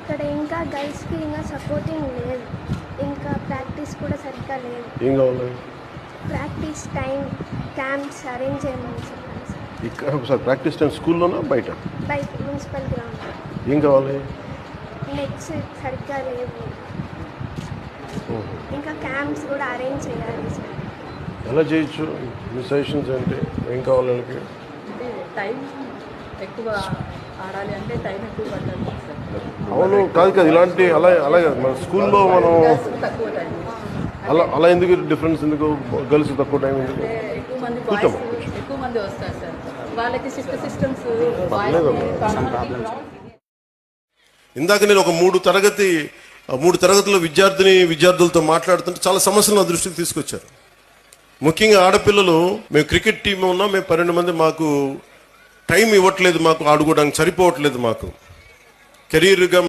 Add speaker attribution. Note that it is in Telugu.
Speaker 1: ఇక్కడ ఇంకా గర్ల్స్కి ఇంకా సపోర్టింగ్ లేదు, ఇంకా ప్రాక్టీస్ కూడా సరిగ్గా లేదు.
Speaker 2: ఏం కావాలి?
Speaker 1: ప్రాక్టీస్ టైం క్యాంప్స్ అరేంజ్ చేయమని చెప్పాను సార్.
Speaker 2: ఇక్కడ ఒకసారి ప్రాక్టీస్ టైం స్కూల్లోనా బయట?
Speaker 1: బయట మున్సిపల్ గ్రౌండ్.
Speaker 2: ఏం కావాలి?
Speaker 1: నెట్స్ సరిగ్గా లేవు, ఇంకా క్యాంప్స్ కూడా అరేంజ్ చేయాలి సార్.
Speaker 2: ఎలా చేయొచ్చు? మీ సజెషన్స్ ఏంటి? ఏం కావాలి వాళ్ళకి?
Speaker 3: అంటే టైం ఎక్కువ ఆడాలి అంటే టైం ఎక్కువ పడుతుంది సార్.
Speaker 2: అవును, కాదు ఇలాంటి అలాగే మన స్కూల్లో మనం
Speaker 3: తక్కువ టైం
Speaker 2: అలా ఎందుకు డిఫరెన్స్ ఎందుకు? గర్ల్స్ తక్కువ టైం ఎందుకు?
Speaker 3: అంటే ఎక్కువ మంది వస్తారు సార్, వాళ్ళకి సిస్టమ్స్
Speaker 2: ఇందాక నేను ఒక మూడు తరగతుల విద్యార్థులతో మాట్లాడుతుంటే చాలా సమస్యలు నా దృష్టికి తీసుకొచ్చారు. ముఖ్యంగా ఆడపిల్లలు, మేము క్రికెట్ టీం ఉన్నాం, మేము 12 మంది, మాకు టైం ఇవ్వట్లేదు, మాకు ఆడుకోవడానికి సరిపోవట్లేదు, మాకు కెరీర్గా